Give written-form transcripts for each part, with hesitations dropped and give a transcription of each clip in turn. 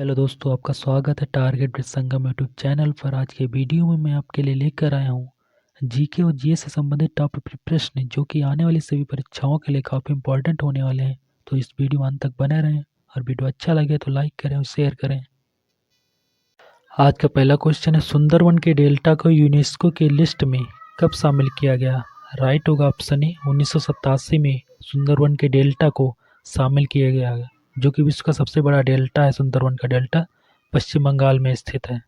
Hello दोस्तों, आपका स्वागत है target with Sangam YouTube channel पर। आज के वीडियो में मैं आपके लिए लेकर आया हूँ जीके और जीएस से संबंधित टॉप प्रश्न जो कि आने वाली सभी परीक्षाओं के लिए काफ़ी इंपॉर्टेंट होने वाले हैं। तो इस वीडियो में अंत तक बने रहें और वीडियो अच्छा लगे तो लाइक करें और शेयर करें। आज का पहला क्वेश्चन है, सुंदरवन के डेल्टा को यूनेस्को की लिस्ट में कब शामिल किया गया? राइट होगा ऑप्शन ए 1987 में सुंदरवन के डेल्टा को शामिल किया गया, जो कि विश्व का सबसे बड़ा डेल्टा है। सुंदरवन का डेल्टा पश्चिम बंगाल में स्थित है।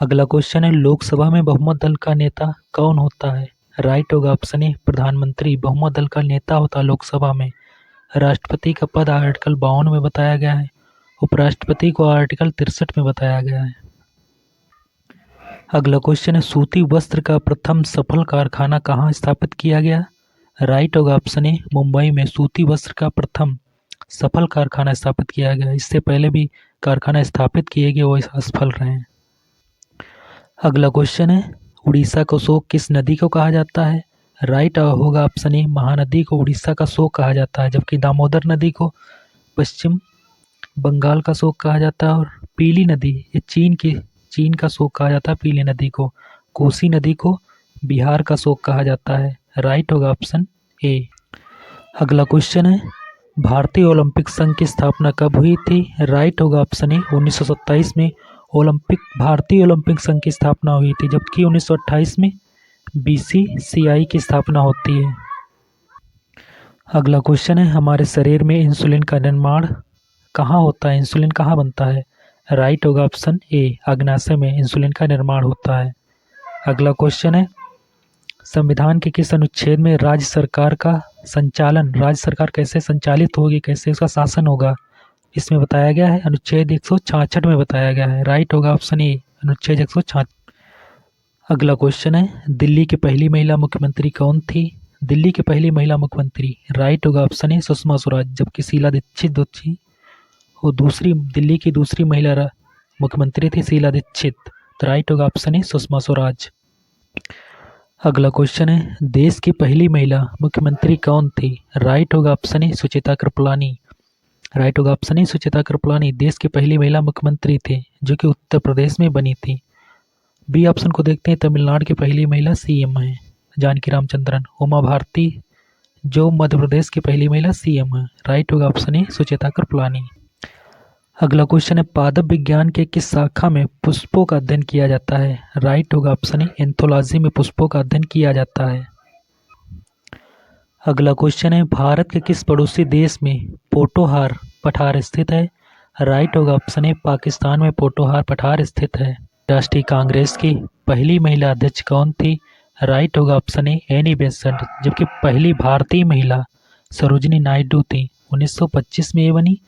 अगला क्वेश्चन है, लोकसभा में बहुमत दल का नेता कौन होता है? राइट होगा ऑप्शन ए प्रधानमंत्री बहुमत दल का नेता होता है लोकसभा में। राष्ट्रपति का पद आर्टिकल 52 में बताया गया है। उपराष्ट्रपति को आर्टिकल 63 में बताया गया है। अगला क्वेश्चन है, सूती वस्त्र का प्रथम सफल कारखाना कहाँ स्थापित किया गया? राइट होगा ऑप्शन ए मुंबई में सूती वस्त्र का प्रथम सफल कारखाना स्थापित किया गया। इससे पहले भी कारखाना स्थापित किए गए, वो असफल रहे हैं। अगला क्वेश्चन है, उड़ीसा को शोक किस नदी को कहा जाता है? राइट होगा ऑप्शन ए महानदी को उड़ीसा का शोक कहा जाता है, जबकि दामोदर नदी को पश्चिम बंगाल का शोक कहा जाता है। और पीली नदी ये चीन का शोक कहा जाता है। पीली नदी को कोसी नदी को बिहार का शोक कहा जाता है। राइट होगा ऑप्शन ए। अगला क्वेश्चन है, भारतीय ओलंपिक संघ की स्थापना कब हुई थी? राइट होगा ऑप्शन ए 1927 में भारतीय ओलंपिक संघ की स्थापना हुई थी, जबकि 1928 में बीसीसीआई की स्थापना होती है। अगला क्वेश्चन है, हमारे शरीर में इंसुलिन का निर्माण कहाँ होता है? इंसुलिन कहाँ बनता है? राइट होगा ऑप्शन ए अग्नाशय में इंसुलिन का निर्माण होता है। अगला क्वेश्चन है, संविधान के किस अनुच्छेद में राज्य सरकार कैसे संचालित होगी, कैसे उसका शासन होगा, इसमें बताया गया है? अनुच्छेद 166 में बताया गया है। राइट होगा ऑप्शन ए अनुच्छेद 166। अगला क्वेश्चन है, दिल्ली की पहली महिला मुख्यमंत्री कौन थी? दिल्ली की पहली महिला मुख्यमंत्री राइट होगा ऑप्शन ए सुषमा स्वराज, जबकि शीला दीक्षित थी वो दिल्ली की दूसरी महिला मुख्यमंत्री थी शीला दीक्षित। तो राइट होगा ऑप्शन ए सुषमा स्वराज। अगला क्वेश्चन है, देश की पहली महिला मुख्यमंत्री कौन थी? राइट होगा option A Suchita Kripalani. Right होगा ऑप्शन ए सुचिता कृपलानी देश की पहली महिला मुख्यमंत्री थी, जो कि उत्तर प्रदेश में बनी थी। बी ऑप्शन को देखते हैं, तमिलनाडु की पहली महिला सीएम है जानकी रामचंद्रन। उमा भारती जो मध्य प्रदेश की पहली महिला सीएम है। राइट होगा ऑप्शन ए सुचिता कृपलानी। अगला क्वेश्चन है, पादप विज्ञान के किस शाखा में पुष्पों का अध्ययन किया जाता है? राइट होगा ऑप्शन ए एंथोलॉजी में पुष्पों का अध्ययन किया जाता है। अगला क्वेश्चन है, भारत के किस पड़ोसी देश में पोटोहार पठार स्थित है? राइट होगा ऑप्शन ए पाकिस्तान में पोटोहार पठार स्थित है। राष्ट्रीय कांग्रेस की पहली महिला अध्यक्ष कौन थी? राइट होगा ऑप्शन ए एनी बेसेंट, जबकि पहली भारतीय महिला सरोजिनी नायडू थी। 1925 में ये बनी,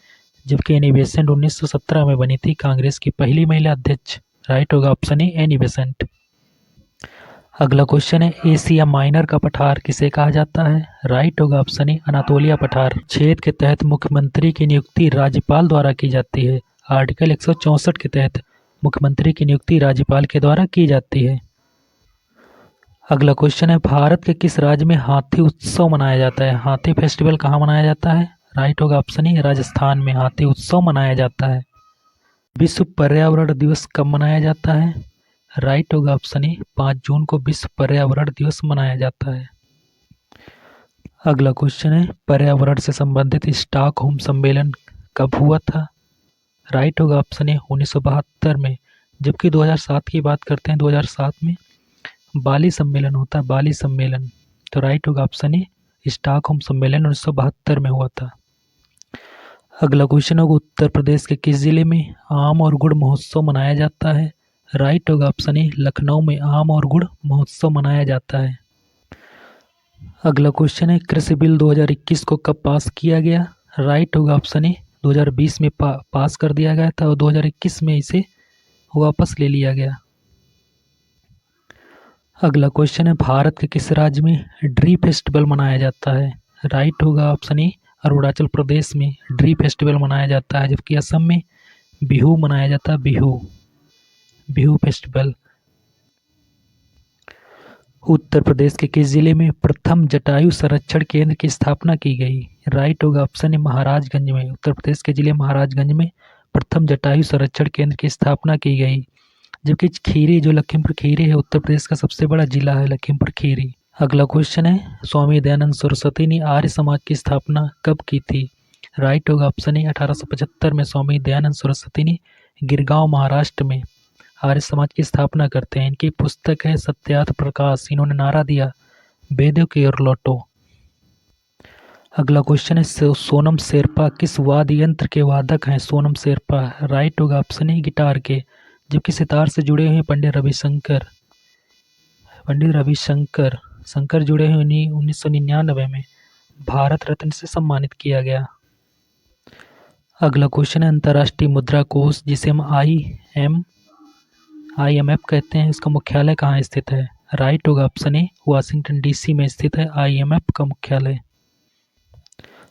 जबकि एनी बेसेंट 1917 में बनी थी कांग्रेस की पहली महिला अध्यक्ष। राइट होगा ऑप्शन ए एनी बेसेंट। अगला क्वेश्चन है, एशिया माइनर का पठार किसे कहा जाता है? राइट होगा ऑप्शन ए अनातोलिया पठार। छेद के तहत मुख्यमंत्री की नियुक्ति राज्यपाल द्वारा की जाती है। आर्टिकल 164 के तहत मुख्यमंत्री की नियुक्ति राज्यपाल के द्वारा की जाती है। अगला क्वेश्चन है, भारत के किस राज्य में हाथी उत्सव मनाया जाता है? हाथी फेस्टिवल कहाँ मनाया जाता है? राइट होगा ऑप्शन ए राजस्थान में हाथी उत्सव मनाया जाता है। विश्व पर्यावरण दिवस कब मनाया जाता है? राइट होगा ऑप्शन ए 5 जून को विश्व पर्यावरण दिवस मनाया जाता है। अगला क्वेश्चन है, पर्यावरण से संबंधित स्टॉकहोम सम्मेलन कब हुआ था? राइट होगा ऑप्शन ए 1972 में, जबकि 2007 की बात करते हैं 2007 में बाली सम्मेलन होता है, बाली सम्मेलन। तो राइट होगा ऑप्शन ए स्टॉकहोम सम्मेलन 1972 में हुआ था। अगला क्वेश्चन होगा, उत्तर प्रदेश के किस जिले में आम और गुड़ महोत्सव मनाया जाता है? राइट होगा ऑप्शन ए लखनऊ में आम और गुड़ महोत्सव मनाया जाता है। अगला क्वेश्चन है, कृषि बिल 2021 को कब पास किया गया? राइट होगा ऑप्शन ए 2020 में पास कर दिया गया था और 2021 में इसे वापस ले लिया गया। अगला क्वेश्चन है, भारत के किस राज्य में ड्री फेस्टिवल मनाया जाता है? राइट होगा ऑप्शन ए अरुणाचल प्रदेश में ड्री फेस्टिवल मनाया जाता है, जबकि असम में बिहू मनाया जाता है, बिहू फेस्टिवल। उत्तर प्रदेश के किस जिले में प्रथम जटायु संरक्षण केंद्र की स्थापना की गई? राइट होगा ऑप्शन है महाराजगंज में। उत्तर प्रदेश के जिले महाराजगंज में प्रथम जटायु संरक्षण केंद्र की स्थापना की गई। जबकि खीरी, जो लखीमपुर खीरी है, उत्तर प्रदेश का सबसे बड़ा जिला है लखीमपुर खीरी। अगला क्वेश्चन है, स्वामी दयानंद सरस्वती ने आर्य समाज की स्थापना कब की थी? राइट होगा ऑप्शन है 1875 में स्वामी दयानंद सरस्वती ने गिरगांव महाराष्ट्र में आर्य समाज की स्थापना करते हैं। इनकी पुस्तक है सत्यार्थ प्रकाश। इन्होंने नारा दिया, वेदों की ओर लौटो। अगला क्वेश्चन है, सोनम शेरपा किस वाद्य यंत्र के वादक हैं? सोनम शेरपा राइट होगा ऑप्शन है गिटार के। जबकि सितार से जुड़े हुए पंडित रविशंकर शंकर जुड़े हुए 1999 में भारत रत्न से सम्मानित किया गया। अगला क्वेश्चन है, अंतर्राष्ट्रीय मुद्रा कोष जिसे हम IMF कहते हैं, इसका मुख्यालय कहाँ स्थित है? राइट होगा ऑप्शन ए वाशिंगटन DC में स्थित है IMF का मुख्यालय।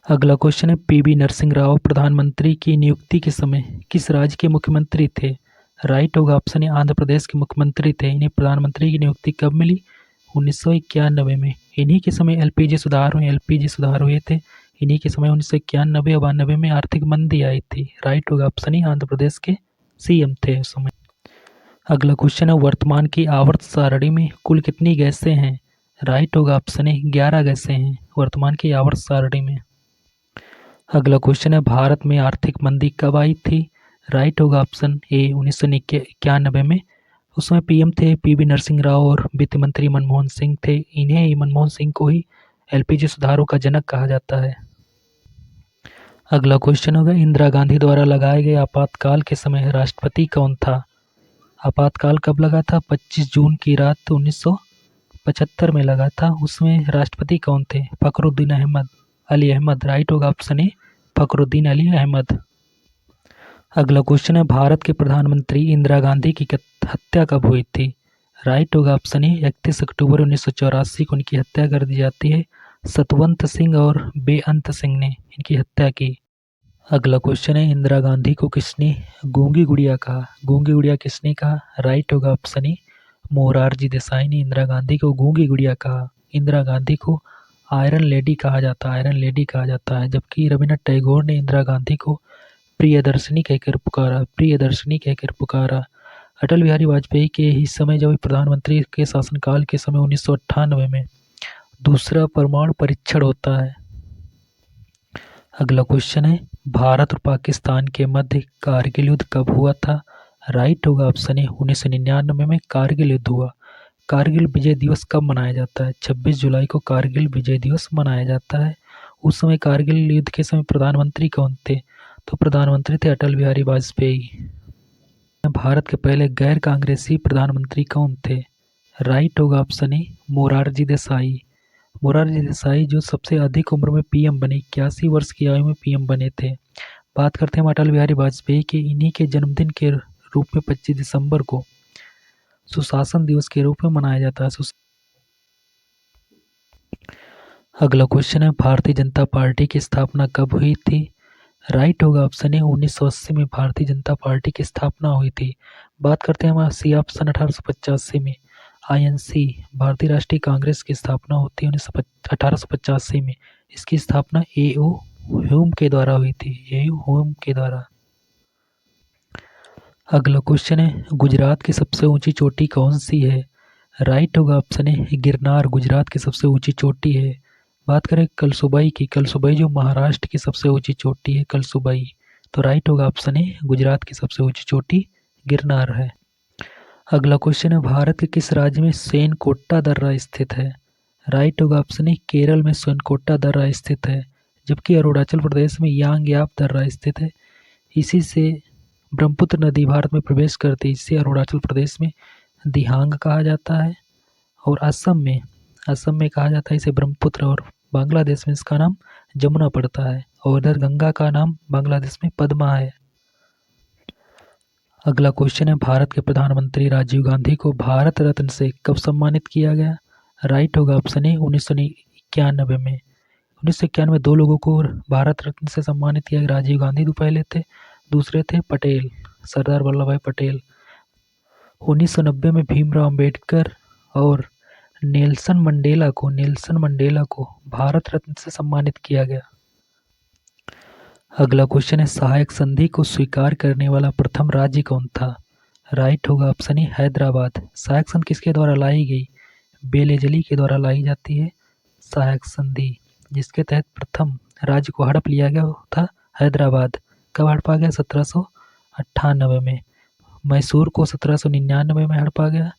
अगला क्वेश्चन है, PV नरसिंह राव प्रधानमंत्री की नियुक्ति के समय किस राज्य के मुख्यमंत्री थे? राइट होगा ऑप्शन ए आंध्र प्रदेश के मुख्यमंत्री थे। इन्हें प्रधानमंत्री की नियुक्ति कब मिली? 1991 में। इन्हीं के समय LPG सुधार हुए थे। इन्हीं के समय 1991 और 92 में आर्थिक मंदी आई थी। राइट होगा ऑप्शन ए आंध्र प्रदेश के CM थे उस समय। अगला क्वेश्चन है, वर्तमान की आवर्त सारणी में कुल कितनी गैसें हैं? राइट होगा ऑप्शन ए 11 गैसें हैं वर्तमान की आवर्त सारणी में। अगला क्वेश्चन है, भारत में आर्थिक मंदी कब आई थी? राइट होगा ऑप्शन ए 1991 में। उसमें PM थे PV नरसिंह राव और वित्त मंत्री मनमोहन सिंह थे। इन्हें, मनमोहन सिंह को ही LPG सुधारों का जनक कहा जाता है। अगला क्वेश्चन होगा, इंदिरा गांधी द्वारा लगाए गए आपातकाल के समय राष्ट्रपति कौन था? आपातकाल कब लगा था? 25 जून की रात 1975 में लगा था। उसमें राष्ट्रपति कौन थे? फखरुद्दीन अली अहमद। राइट होगा ऑप्शन ए फखरुद्दीन अली अहमद। अगला क्वेश्चन है, भारत के प्रधानमंत्री इंदिरा गांधी की हत्या कब हुई थी? राइट होगा ऑप्शन ए 31 अक्टूबर 1984 को इनकी हत्या कर दी जाती है। सतवंत सिंह और बेअंत सिंह ने इनकी हत्या की। अगला क्वेश्चन है, इंदिरा गांधी को किसने गूंगी गुड़िया कहा? गूंगी गुड़िया किसने कहा? राइट होगा ऑप्शन ए मोरारजी देसाई ने इंदिरा गांधी को गूंगी गुड़िया कहा। इंदिरा गांधी को आयरन लेडी कहा जाता है। जबकि रविन्द्रनाथ टैगोर ने इंदिरा गांधी को प्रियदर्शिनी कहकर पुकारा। अटल बिहारी वाजपेयी के ही समय, जब प्रधानमंत्री के शासनकाल के समय 1998 में दूसरा परमाणु परीक्षण होता है। अगला क्वेश्चन है, भारत और पाकिस्तान के मध्य कारगिल युद्ध कब हुआ था? राइट होगा ऑप्शन ए 1999 में कारगिल युद्ध हुआ। कारगिल विजय दिवस कब मनाया जाता है? 26 जुलाई को कारगिल विजय दिवस मनाया जाता है। उस समय कारगिल युद्ध के समय प्रधानमंत्री कौन थे? तो प्रधानमंत्री थे अटल बिहारी वाजपेयी। भारत के पहले गैर कांग्रेसी प्रधानमंत्री कौन थे? राइट होगा ऑप्शन ए मोरारजी देसाई जो सबसे अधिक उम्र में PM बने, 81 वर्ष की आयु में PM बने थे। बात करते हैं अटल बिहारी वाजपेयी के। इन्हीं के जन्मदिन के रूप में 25 दिसंबर को सुशासन दिवस के रूप में मनाया जाता है। अगला क्वेश्चन है, भारतीय जनता पार्टी की स्थापना कब हुई थी? राइट होगा ऑप्शन है 1980 में भारतीय जनता पार्टी की स्थापना हुई थी। बात करते हैं हमारा सी ऑप्शन 1885 में INC भारतीय राष्ट्रीय कांग्रेस की स्थापना होती है 1885 में। इसकी स्थापना A.O. ह्यूम के द्वारा हुई थी। अगला क्वेश्चन है, गुजरात की सबसे ऊंची चोटी कौन सी है? राइट होगा ऑप्शन है गिरनार गुजरात की सबसे ऊंची चोटी है। बात करें कलसुबाई की, कलसुबाई जो महाराष्ट्र की सबसे ऊंची चोटी है कलसुबाई। तो राइट होगा ऑप्शन है गुजरात की सबसे ऊंची चोटी गिरनार है। अगला क्वेश्चन है, भारत के किस राज्य में सेनकोट्टा दर्रा स्थित है? राइट होगा ऑप्शन है केरल में सेनकोट्टा दर्रा स्थित है। जबकि अरुणाचल प्रदेश में यांगयाप दर्रा स्थित है। इसी से ब्रह्मपुत्र नदी भारत में प्रवेश करती है। इसे अरुणाचल प्रदेश में दिहांग कहा जाता है और असम में कहा जाता है इसे ब्रह्मपुत्र, और बांग्लादेश में इसका नाम जमुना पड़ता है, और इधर गंगा का नाम बांग्लादेश में पद्मा है। अगला क्वेश्चन है, भारत के प्रधानमंत्री राजीव गांधी को भारत रत्न से कब सम्मानित किया गया? राइट होगा ऑप्शन ए 1991 में। 1991 में 2 लोगों को भारत रत्न से सम्मानित किया गया। राजीव गांधी तो पहले थे, दूसरे थे पटेल, सरदार वल्लभ भाई पटेल। 1990 में भीमराव अंबेडकर और नेल्सन मंडेला को भारत रत्न से सम्मानित किया गया। अगला क्वेश्चन है, सहायक संधि को स्वीकार करने वाला प्रथम राज्य कौन था? राइट होगा ऑप्शन ए हैदराबाद। सहायक संधि किसके द्वारा लाई गई? बेलेजली के द्वारा लाई जाती है सहायक संधि, जिसके तहत प्रथम राज्य को हड़प लिया गया था हैदराबाद। कब हड़पा गया? 1798 में। मैसूर को 1799 में हड़पा गया।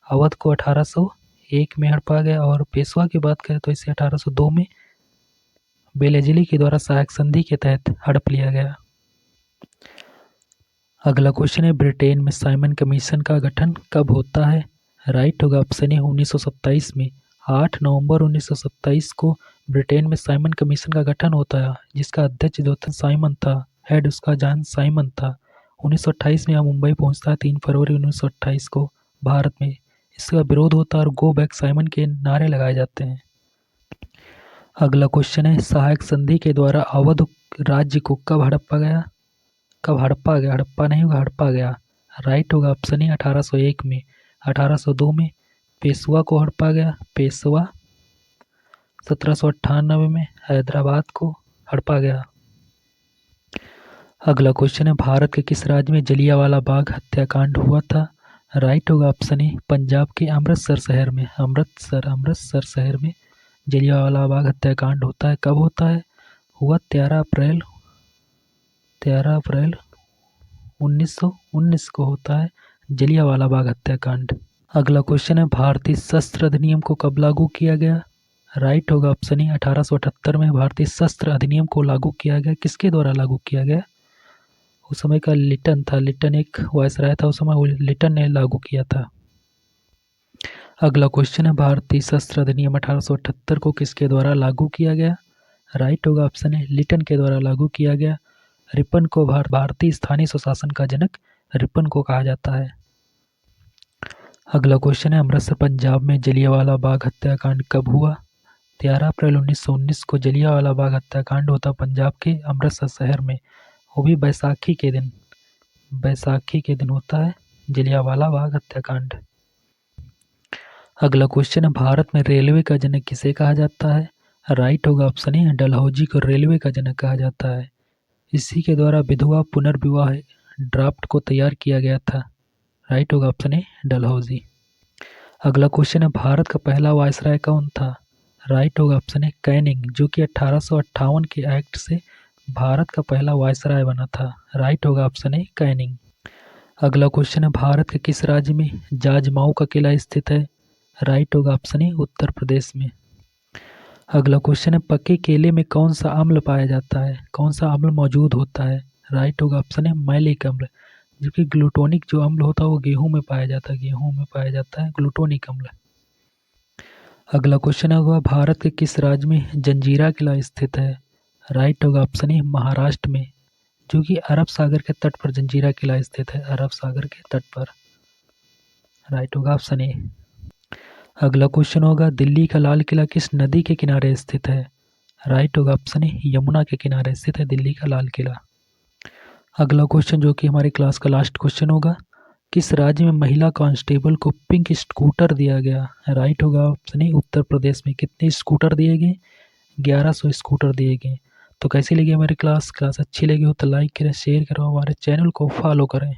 अवध को 1801 में हड़पा गया। और पेशवा की बात करें तो इसे 1802 में बेलेजली के द्वारा सहायक संधि के तहत हड़प लिया गया। अगला क्वेश्चन है, ब्रिटेन में साइमन कमीशन का गठन कब होता है? राइट होगा ऑप्शन ए 1927 में। 8 नवंबर 1927 को ब्रिटेन में साइमन कमीशन का गठन होता है, जिसका अध्यक्ष जो था साइमन था, हेड उसका जॉन साइमन था। 1928 में यह मुंबई पहुंचता है 3 फरवरी 1928 को भारत में। इसका विरोध होता है और गो बैक साइमन के नारे लगाए जाते हैं। अगला क्वेश्चन है, सहायक संधि के द्वारा अवध राज्य को कब हड़पा गया? हड़प्पा नहीं होगा, हड़पा गया। राइट होगा ऑप्शन ए 1801 में। 1802 में पेशवा को हड़पा गया। पेशवा 1798 में हैदराबाद को हड़पा गया। अगला क्वेश्चन है, भारत के किस राज्य में जलियांवाला बाग हत्याकांड हुआ था? राइट होगा ऑप्शन ए पंजाब के अमृतसर शहर में। अमृतसर शहर में जलियांवाला बाग हत्याकांड होता है। कब होता है? हुआ 13 अप्रैल 1919 को होता है जलियांवाला बाग हत्याकांड। अगला क्वेश्चन है, भारतीय शस्त्र अधिनियम को कब लागू किया गया? राइट होगा ऑप्शन ए 1878 में भारतीय शस्त्र अधिनियम को लागू किया गया। किसके द्वारा लागू किया गया? उस समय का लिटन था, लिटन एक वायसराय था उस समय, लिटन ने लागू किया था। अगला क्वेश्चन है, भारतीय शस्त्र अधिनियम 1878 को किसके द्वारा लागू किया गया? राइट होगा ऑप्शन ए लिटन के द्वारा लागू किया गया। रिपन को भारतीय स्थानीय स्वशासन का जनक रिपन को कहा जाता है। अगला क्वेश्चन है, अमृतसर पंजाब में जलियांवाला बाग हत्याकांड कब हुआ? 13 अप्रैल 1919 को जलियांवाला बाग हत्याकांड होता पंजाब के अमृतसर शहर में। वो भी बैसाखी के दिन होता है जलियांवाला बाग हत्याकांड। अगला क्वेश्चन है, भारत में रेलवे का जनक किसे कहा जाता है? राइट होगा ऑप्शन ए डलहौजी को रेलवे का जनक कहा जाता है। इसी के द्वारा विधवा पुनर्विवाह ड्राफ्ट को तैयार किया गया था। राइट होगा ऑप्शन ए डलहौजी। अगला क्वेश्चन है, भारत का पहला वायसराय कौन था? राइट होगा ऑप्शन ए कैनिंग, जो कि 1858 के एक्ट से भारत का पहला वायसराय बना था। राइट होगा ऑप्शन ए कैनिंग। अगला क्वेश्चन है, भारत के किस राज्य में जाजमाऊ का किला स्थित है? राइट होगा ऑप्शन ए उत्तर प्रदेश में। अगला क्वेश्चन है, पके केले में कौन सा अम्ल पाया जाता है? कौन सा अम्ल मौजूद होता है? राइट होगा ऑप्शन है मैलिक अम्ल, जबकि ग्लूटोनिक जो अम्ल होता है वो गेहूं में पाया जाता है ग्लूटोनिक अम्ल। अगला क्वेश्चन होगा, भारत के किस राज्य में जंजीरा किला स्थित है? राइट होगा ऑप्शन ए महाराष्ट्र में, जो कि अरब सागर के तट पर जंजीरा किला स्थित है, अरब सागर के तट पर। राइट होगा ऑप्शन ए। अगला क्वेश्चन होगा, दिल्ली का लाल किला किस नदी के किनारे स्थित है? राइट होगा ऑप्शन ए यमुना के किनारे स्थित है दिल्ली का लाल किला। अगला क्वेश्चन जो कि हमारी क्लास का लास्ट क्वेश्चन होगा, किस राज्य में महिला कांस्टेबल को पिंक स्कूटर दिया गया? राइट होगा ऑप्शन ए उत्तर प्रदेश में। कितने स्कूटर दिए गए? 1100 स्कूटर दिए गए। तो कैसी लगी हमारी क्लास अच्छी लगी हो तो लाइक करें, शेयर करें, हमारे चैनल को फॉलो करें।